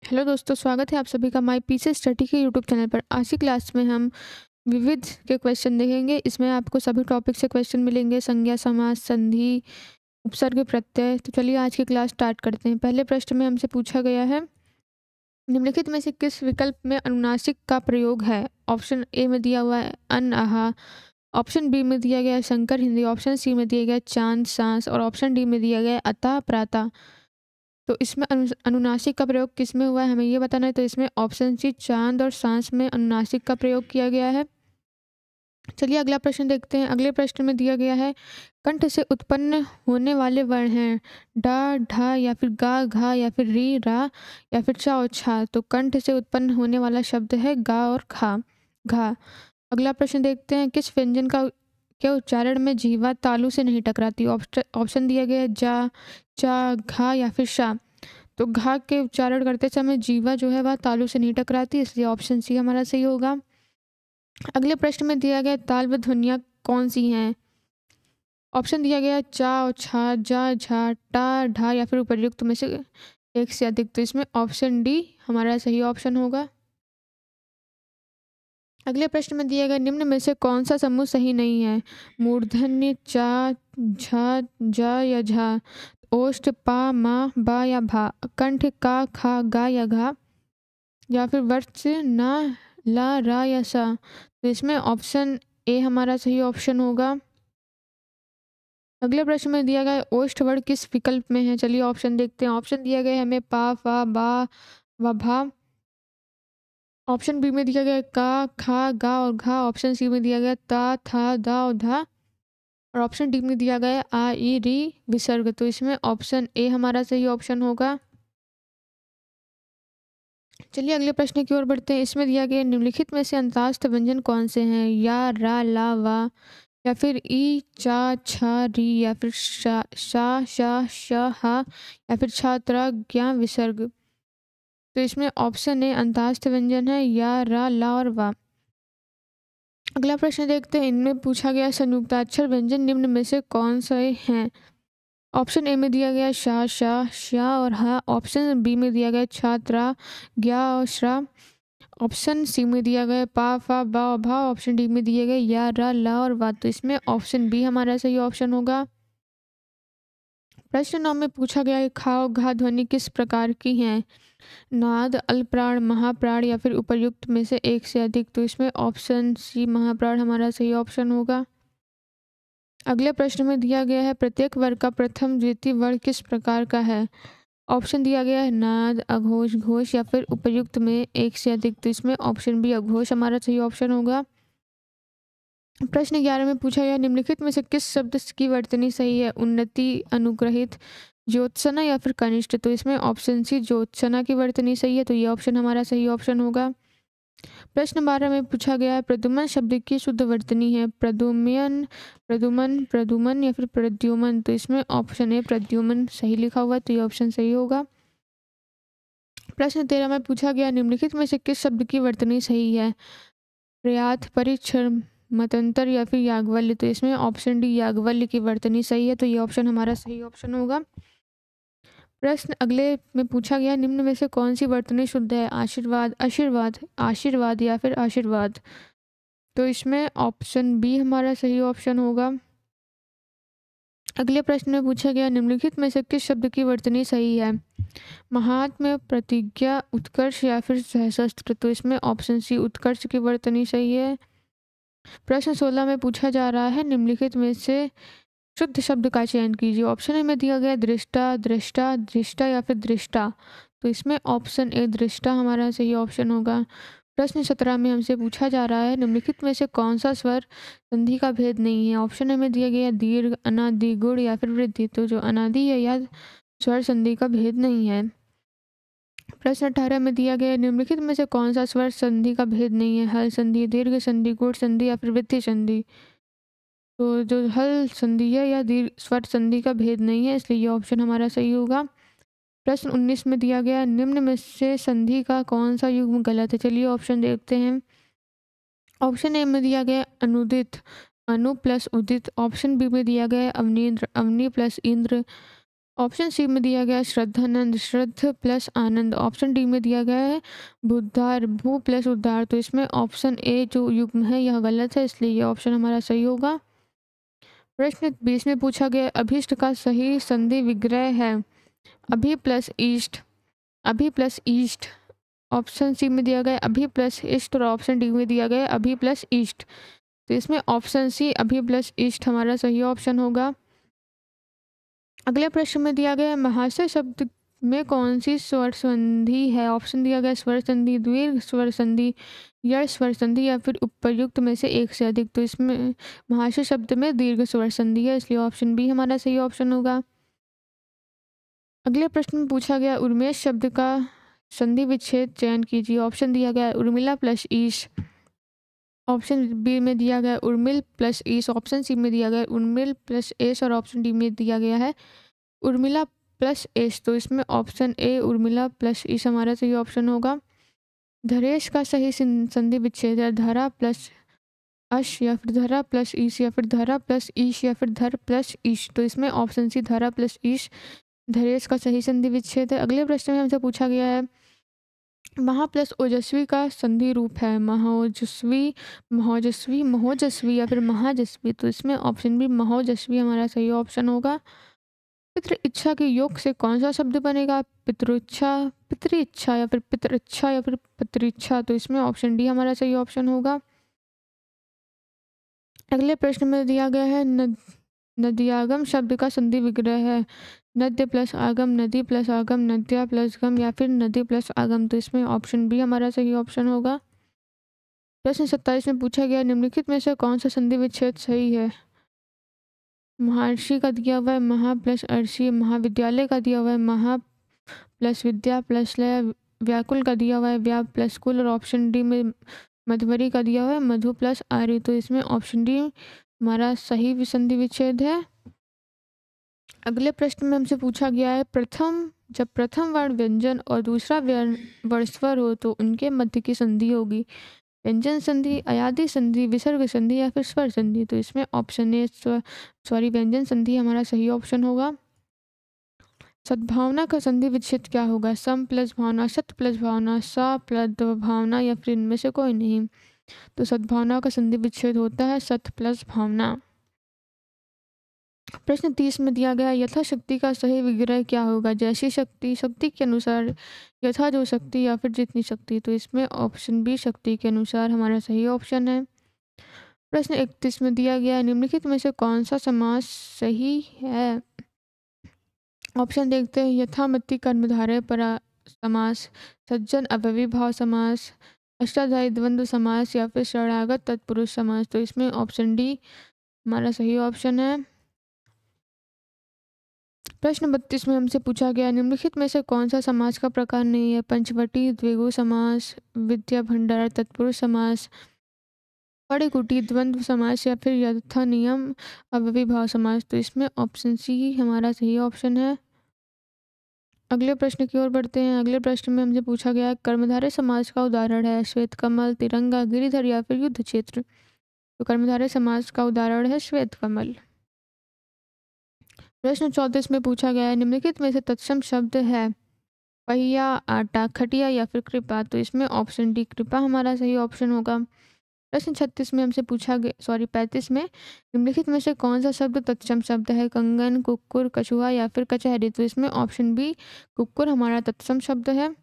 Hello दोस्तों, स्वागत है आप सभी का माय पीछे स्टडी के यूट्यूब चैनल पर। आज की क्लास में हम विविध के क्वेश्चन देखेंगे। इसमें आपको सभी टॉपिक से क्वेश्चन मिलेंगे, संज्ञा, समास, संधि, उपसर्ग, प्रत्यय। तो चलिए आज की क्लास स्टार्ट करते हैं। पहले प्रश्न में हमसे पूछा गया है, निम्नलिखित में से किस विकल्प में अनुनासिक का प्रयोग है। ऑप्शन ए में दिया हुआ है अन, आहा। ऑप्शन बी में दिया गया है शंकर, हिंदी। ऑप्शन सी में दिया गया है चांद, सांस। और ऑप्शन डी में दिया गया है अतः, प्रातः। तो इसमें अनुनासिक का प्रयोग किस में हुआ है, हमें ये बताना है। तो इसमें ऑप्शन सी चांद और सांस में अनुनासिक का प्रयोग किया गया है। चलिए अगला प्रश्न देखते हैं। अगले प्रश्न में दिया गया है, कंठ से उत्पन्न होने वाले वर्ण हैं डा, ढा, या फिर गा, घा, या फिर री, रा, या फिर चा और छा। तो कंठ से उत्पन्न होने वाला शब्द है गा और खा, घा। अगला प्रश्न देखते हैं, किस व्यंजन का के उच्चारण में जीवा तालु से नहीं टकराती। ऑप्शन दिया गया है जा, चा, घा, या फिर शा। तो घा के उच्चारण करते समय जीवा जो है वह तालु से नहीं टकराती, इसलिए ऑप्शन सी हमारा सही होगा। अगले प्रश्न में दिया गया ताल व ध्वनियाँ कौन सी हैं। ऑप्शन दिया गया चा और छा, जा, झा, टा, ढा, या फिर उपर्युक्त में से एक से अधिक। तो इसमें ऑप्शन डी हमारा सही ऑप्शन होगा। अगले प्रश्न में दिया गया, निम्न में से कौन सा समूह सही नहीं है। मूर्धन्य चा, झा, जा या झा। ओष्ठ पा, मा, बा या भा। कंठ का, खा, गा या घा। या फिर वर्ष ना, ला, रा या सा। तो इसमें ऑप्शन ए हमारा सही ऑप्शन होगा। अगले प्रश्न में दिया गया ओष्ठ वर्ण किस विकल्प में है। चलिए ऑप्शन देखते हैं। ऑप्शन दिया गया है हमें पा, फा, बा व भा। ऑप्शन बी में दिया गया का, खा, गा और घा। ऑप्शन सी में दिया गया ता, था, दा और धा। और ऑप्शन डी में दिया गया आ, ई, री, विसर्ग। तो इसमें ऑप्शन ए हमारा सही ऑप्शन होगा। चलिए अगले प्रश्न की ओर बढ़ते हैं। इसमें दिया गया निम्नलिखित में से अंतःस्थ व्यंजन कौन से हैं। या, रा, ला, वा, या फिर ई, चा, छा, री, या फिर शा, शा, शा, श, हा, या फिर छा, त्रा, ज्ञा, विसर्ग। तो इसमें ऑप्शन ए अंतःस्थ व्यंजन है या, रा, ला और वा। अगला प्रश्न देखते हैं। इनमें पूछा गया संयुक्ताक्षर व्यंजन निम्न में से कौन से हैं। ऑप्शन ए में दिया गया शा, शा, श्या और हा। ऑप्शन बी में दिया गया छात्रा, ज्ञा और श्रा। ऑप्शन सी में दिया गया पा, फा, बा और भा। ऑप्शन डी में दिए गए या, रा, ला और वा। तो इसमें ऑप्शन बी हमारा सही ऑप्शन होगा। प्रश्न 9 में पूछा गया है, खा और घा ध्वनि किस प्रकार की हैं। नाद, अल्पप्राण, महाप्राण, या फिर उपर्युक्त में से एक से अधिक। तो इसमें ऑप्शन सी महाप्राण हमारा सही ऑप्शन होगा। अगले प्रश्न में दिया गया है, प्रत्येक वर्ग का प्रथम द्वितीय वर्ण किस प्रकार का है। ऑप्शन दिया गया है नाद, अघोष, घोष, या फिर उपर्युक्त में एक से अधिक। तो इसमें ऑप्शन बी अघोष हमारा सही ऑप्शन होगा। प्रश्न 11 में पूछा गया, निम्नलिखित में से किस शब्द की वर्तनी सही है। उन्नति, अनुग्रहित, ज्योत्सना, या फिर कनिष्ठ। तो इसमें ऑप्शन सी ज्योत्सना की वर्तनी सही है। तो ये ऑप्शन हमारा सही ऑप्शन होगा। प्रश्न 12 में पूछा गया है, प्रद्युमन शब्द की शुद्ध वर्तनी है। प्रद्युम्न, प्रद्युमन, प्रद्युमन, या फिर प्रद्युमन। तो इसमें ऑप्शन ए प्रद्युमन सही लिखा हुआ है। तो ये ऑप्शन सही होगा। प्रश्न 13 में पूछा गया, निम्नलिखित में से किस शब्द की वर्तनी सही है। प्रयात, परिच्छर, मतंतर, या फिर याज्ञवल्क्य। तो इसमें ऑप्शन डी याज्ञवल्क्य की वर्तनी सही है। तो ये ऑप्शन हमारा सही ऑप्शन होगा। प्रश्न अगले में पूछा गया, निम्न में से कौन सी वर्तनी शुद्ध है। आशीर्वाद, आशीर्वाद, आशीर्वाद, या फिर आशीर्वाद। तो इसमें ऑप्शन बी हमारा सही ऑप्शन होगा। अगले प्रश्न में पूछा गया, निम्नलिखित में से किस शब्द की वर्तनी सही है। महात्म्य, प्रतिज्ञा, उत्कर्ष, या फिर सहस्त्र। तो इसमें ऑप्शन सी उत्कर्ष की वर्तनी सही है। प्रश्न 16 में पूछा जा रहा है, निम्नलिखित में से शुद्ध शब्द का चयन कीजिए। ऑप्शन ए में दिया गया दृष्टा, दृष्टा, दृष्टा, या फिर दृष्टा। तो इसमें ऑप्शन ए दृष्टा हमारा सही ऑप्शन होगा। प्रश्न 17 में हमसे पूछा जा रहा है, निम्नलिखित में से कौन सा स्वर संधि का भेद नहीं है। ऑप्शन ए में दिया गया दीर्घ, अनादि, गुण, या फिर वृद्धि। तो जो अनादि है यह स्वर संधि का भेद नहीं है। प्रश्न 18 में दिया गया, निम्नलिखित में से कौन सा स्वर संधि का भेद नहीं है। हल संधि, दीर्घ संधि, गुण संधि, या फिर वृद्धि संधि। तो जो हल संधि है या दीर्घ स्वर संधि का भेद नहीं है, इसलिए ये ऑप्शन हमारा सही होगा। प्रश्न 19 में दिया गया, निम्न में से संधि का कौन सा युग्म गलत है। चलिए ऑप्शन देखते हैं। ऑप्शन ए में दिया गया अनुदित, अनु प्लस उदित। ऑप्शन बी में दिया गया अवनींद्र, अवनी प्लस इंद्र। ऑप्शन सी में दिया गया है श्रद्धानंद, श्रद्ध प्लस आनंद। ऑप्शन डी में दिया गया है बुद्धार, भू प्लस उद्धार। तो इसमें ऑप्शन ए जो युग्म है यह गलत है, इसलिए ये ऑप्शन हमारा सही होगा। प्रश्न 20 में पूछा गया अभिष्ट का सही संधि विग्रह है अभि प्लस ईस्ट, अभि प्लस ईस्ट। ऑप्शन सी में दिया गया अभि प्लस ईस्ट और ऑप्शन डी में दिया गया अभि प्लस ईस्ट। तो इसमें ऑप्शन सी अभि प्लस ईस्ट हमारा सही ऑप्शन होगा। अगले प्रश्न में दिया गया महाशय शब्द में कौन सी स्वर संधि है। ऑप्शन दिया गया स्वर संधि, द्विर्घ स्वर संधि, यड़ स्वर संधि या फिर उपर्युक्त में से एक से अधिक। तो इसमें महाशय शब्द में दीर्घ स्वर संधि है, इसलिए ऑप्शन बी हमारा सही ऑप्शन होगा। अगले प्रश्न में पूछा गया उर्मेश शब्द का संधि विच्छेद चयन कीजिए। ऑप्शन दिया गया उर्मिला प्लस ईश, ऑप्शन बी में दिया गया उर्मिल प्लस ईश, ऑप्शन सी में दिया गया उर्मिल प्लस एस और ऑप्शन डी में दिया गया है उर्मिला प्लस एस। तो इसमें ऑप्शन ए उर्मिला प्लस ईश हमारा सही ऑप्शन होगा। धरेश का सही संधि विच्छेद है धरा प्लस अश या फिर धरा प्लस ईश या फिर धरा प्लस ईश या फिर धर प्लस ईश। तो इसमें ऑप्शन सी धरा प्लस ईश धरेश का सही संधि विच्छेद है। अगले प्रश्न में हमसे पूछा गया है महा प्लस ओजस्वी का संधि रूप है महोजस्वी, महोजस्वी, महोजस्वी या फिर महाजस्वी। तो इसमें ऑप्शन बी महोजस्वी हमारा सही ऑप्शन होगा। पितृ इच्छा के योग से कौन सा शब्द बनेगा पितृइच्छा, पितृइच्छा या फिर पितृइच्छा या फिर पितृइच्छा। तो इसमें ऑप्शन डी हमारा सही ऑप्शन होगा। अगले प्रश्न में दिया गया है नदियागम शब्द का संधि विग्रह है नद्य प्लस आगम, नदी प्लस आगम, नद्या प्लस गम या फिर नदी प्लस आगम। तो इसमें ऑप्शन बी हमारा सही ऑप्शन होगा। प्रश्न 27 में पूछा गया निम्नलिखित में से कौन सा संधि विच्छेद सही है। महर्षि का दिया हुआ है महा प्लस अर्षि, महाविद्यालय का दिया हुआ है महा प्लस विद्या प्लस लय, व्याकुल का दिया हुआ है व्या प्लस कुल और ऑप्शन डी में मधुवरी का दिया हुआ है मधु प्लस आर्य। तो इसमें ऑप्शन डी हमारा सही संधि विच्छेद है। अगले प्रश्न में हमसे पूछा गया है जब प्रथम वर्ण व्यंजन और दूसरा वर्ण स्वर हो तो उनके मध्य की संधि होगी व्यंजन संधि, अयादि संधि, विसर्ग संधि या फिर स्वर संधि। तो इसमें ऑप्शन ए व्यंजन संधि हमारा सही ऑप्शन होगा। सद्भावना का संधि विच्छेद क्या होगा सम प्लस भावना, सत प्लस भावना, सा प्लस भावना या फिर इनमें से कोई नहीं। तो सद्भावना का संधि विच्छेद होता है सत प्लस भावना। प्रश्न 30 में दिया गया यथाशक्ति का सही विग्रह क्या होगा जैसी शक्ति, शक्ति के अनुसार, यथा जो शक्ति या फिर जितनी शक्ति। तो इसमें ऑप्शन बी शक्ति के अनुसार हमारा सही ऑप्शन है। प्रश्न 31 में दिया गया निम्नलिखित में से कौन सा समास सही है। ऑप्शन देखते हैं यथामति कर्मधारय परा समास, सज्जन अव्ययीभाव समास, अष्टाध्यायी द्वंद्व समास या फिर शरणागत तत्पुरुष समास। तो इसमें ऑप्शन डी हमारा सही ऑप्शन है। प्रश्न 32 में हमसे पूछा गया निम्नलिखित में से कौन सा समास का प्रकार नहीं है पंचवटी, द्विगु समास, विद्या भंडार तत्पुरुष समास, पड़कुटी द्वंद्व समास या फिर यथा नियम अव्ययीभाव समास। तो इसमें ऑप्शन सी ही हमारा सही ऑप्शन है। अगले प्रश्न की ओर बढ़ते हैं। अगले प्रश्न में हमसे पूछा गया कर्मधारय समास का उदाहरण है श्वेत कमल, तिरंगा, गिरिधर या फिर युद्ध क्षेत्र। तो कर्मधारय समास का उदाहरण है श्वेत कमल। प्रश्न 34 में पूछा गया है निम्नलिखित में से तत्सम शब्द है पहिया, आटा, खटिया या फिर कृपा। तो इसमें ऑप्शन डी कृपा हमारा सही ऑप्शन होगा। प्रश्न 36 में हमसे पूछा गया 35 में निम्नलिखित में से कौन सा शब्द तत्सम शब्द है कंगन, कुक्कुर, कछुआ या फिर कचहरी। तो इसमें ऑप्शन बी कुक्कुर हमारा तत्सम शब्द है।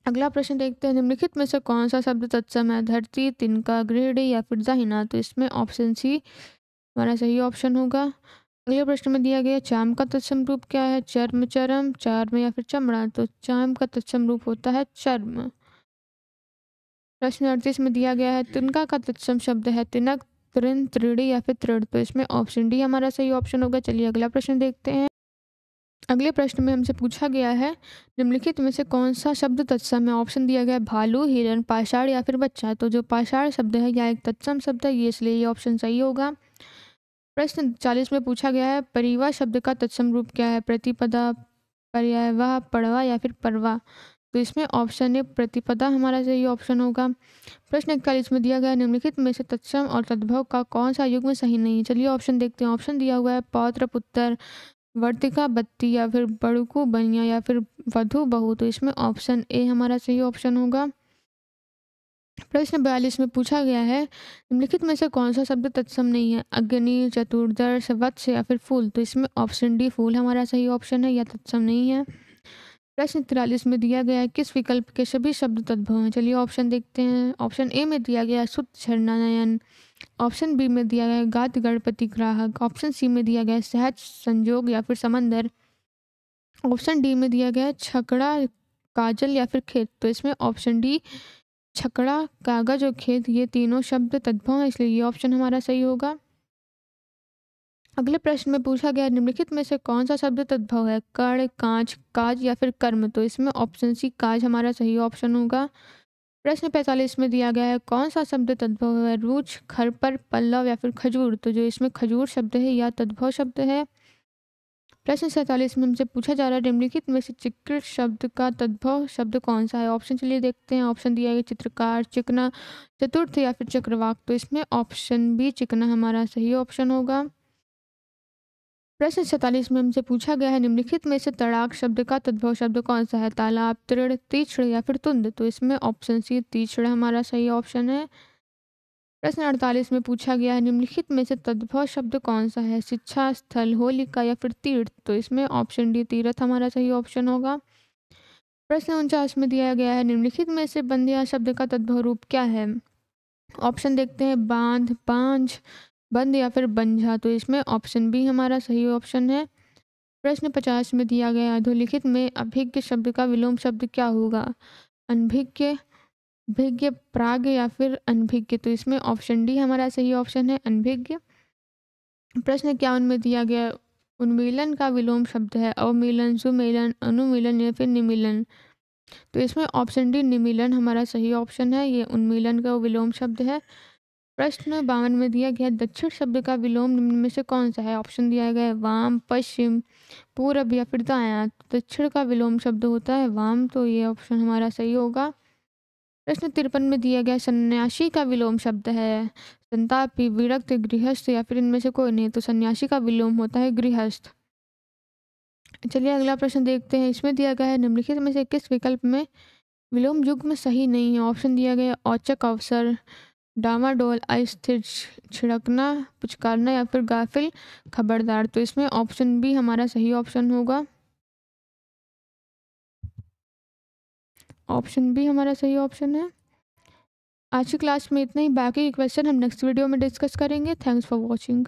अगला प्रश्न देखते हैं निम्नलिखित में से कौन सा शब्द तत्सम है धरती, तिनका, गृहिणी या फिर दाहिना। तो इसमें ऑप्शन सी हमारा सही ऑप्शन होगा। अगले प्रश्न में दिया गया चाम का तत्सम रूप क्या है चर्म, चरम, चार्म या फिर चमड़ा। तो चाम का तत्सम रूप होता है चर्म। प्रश्न 38 में दिया गया है तिनका का तत्सम शब्द है तिनक, तृण, त्रिड़ी या फिर तृण। तो इसमें ऑप्शन डी हमारा सही ऑप्शन होगा। चलिए अगला प्रश्न देखते हैं। अगले प्रश्न में हमसे पूछा गया है निम्नलिखित में से कौन सा शब्द तत्सम है। ऑप्शन दिया गया भालू, हिरण, पाषाण या फिर बच्चा। तो जो पाषाण शब्द है यह एक तत्सम शब्द है, ये इसलिए ये ऑप्शन सही होगा। प्रश्न 40 में पूछा गया है परिवा शब्द का तत्सम रूप क्या है प्रतिपदा, पर्यायवाह, पड़वा या फिर परवा। तो इसमें ऑप्शन ए प्रतिपदा हमारा सही ऑप्शन होगा। प्रश्न 41 में दिया गया निम्नलिखित में से तत्सम और तद्भव का कौन सा युग्म सही नहीं है। चलिए ऑप्शन देखते हैं। ऑप्शन दिया हुआ है पौत्र, पुत्र, वर्तिका बत्ती या फिर बड़कू बनिया या फिर वधु बहू, तो इसमें ऑप्शन ए हमारा सही ऑप्शन होगा। प्रश्न 42 में पूछा गया है निम्नलिखित में से कौन सा शब्द तत्सम नहीं है, अग्नि, चतुर्दश, वत्स या फिर फूल, तो इसमें ऑप्शन डी फूल हमारा सही ऑप्शन है, या तत्सम नहीं है। प्रश्न 43 में दिया गया है किस विकल्प के सभी शब्द तद्भव हैं, चलिए ऑप्शन देखते हैं। ऑप्शन ए में दिया गया है शुद्ध झरना नयन, ऑप्शन बी में दिया गया है गात गणपति ग्राहक, ऑप्शन सी में दिया गया है सहज संजोग या फिर समंदर, ऑप्शन डी में दिया गया है छकड़ा काजल या फिर खेत, तो इसमें ऑप्शन डी छकड़ा कागज और खेत ये तीनों शब्द तद्भव हैं, इसलिए ये ऑप्शन हमारा सही होगा। अगले प्रश्न में पूछा गया निम्नलिखित में से कौन सा शब्द तद्भव है, कण, कांच, काज या फिर कर्म, तो इसमें ऑप्शन सी काज हमारा सही ऑप्शन होगा। प्रश्न 45 में दिया गया है कौन सा शब्द तद्भव है, रुच, खरपर, पल्लव या फिर खजूर, तो जो इसमें खजूर शब्द है यह तद्भव शब्द है। प्रश्न 47 में हमसे पूछा जा रहा है निम्नलिखित में से चित्र शब्द का तद्भव शब्द कौन सा है, ऑप्शन चलिए देखते हैं। ऑप्शन दिया गया चित्रकार, चिकना, चतुर्थ या फिर चक्रवाक, तो इसमें ऑप्शन बी चिकना हमारा सही ऑप्शन होगा। प्रश्न 47 में हमसे पूछा गया है निम्नलिखित में से तड़ाक शब्द का तद्भव शब्द कौन सा है, तालाब, तृण, तीक्ष्ण या फिर तुंद, तो इसमें ऑप्शन सी तीक्ष्ण हमारा सही ऑप्शन है। प्रश्न 48 में पूछा गया है निम्नलिखित में से तद्भव शब्द कौन सा है, शिक्षा, स्थल, होलिका या फिर तीर्थ, तो इसमें ऑप्शन डी तीर्थ हमारा सही ऑप्शन होगा। प्रश्न 49 में दिया गया है निम्नलिखित में से बंध्या शब्द का तद्भव रूप क्या है, ऑप्शन देखते हैं बांध, बांझ, बंद या फिर बंझा, तो इसमें ऑप्शन बी हमारा सही ऑप्शन है। प्रश्न 50 में दिया गया है अधोलिखित में अभिज्ञ शब्द का विलोम शब्द क्या होगा, अनभिज्ञ, भिज्ञ, प्राज्ञ या फिर अनभिज्ञ, तो इसमें ऑप्शन डी हमारा सही ऑप्शन है, अनभिज्ञ। प्रश्न 51 में दिया गया उन्मीलन का विलोम शब्द है अवमीलन, सुमेलन, अनुमीलन या फिर निमीलन, तो इसमें ऑप्शन डी निमीलन हमारा सही ऑप्शन है, ये उन्मीलन का विलोम शब्द है। प्रश्न 52 में दिया गया दक्षिण शब्द का विलोम निम्न में से कौन सा है, ऑप्शन दिया गया है वाम, पश्चिम, पूरब या फिर दायां, तो दक्षिण का विलोम शब्द होता है वाम, तो ये ऑप्शन हमारा सही होगा। प्रश्न 53 में दिया गया सन्यासी का विलोम शब्द है संतापी, विरक्त, गृहस्थ या फिर इनमें से कोई नहीं, तो सन्यासी का विलोम होता है गृहस्थ। चलिए अगला प्रश्न देखते हैं। इसमें दिया गया है निम्नलिखित में से किस विकल्प में विलोम युग्म सही नहीं है, ऑप्शन दिया गया औचक, अवसर, डामाडोल, अस्थिर, छिड़कना, पुचकारना या फिर गाफिल, खबरदार, तो इसमें ऑप्शन बी हमारा सही ऑप्शन होगा, ऑप्शन बी हमारा सही ऑप्शन है। आज की क्लास में इतना ही, बाकी क्वेश्चन हम नेक्स्ट वीडियो में डिस्कस करेंगे। Thanks for watching.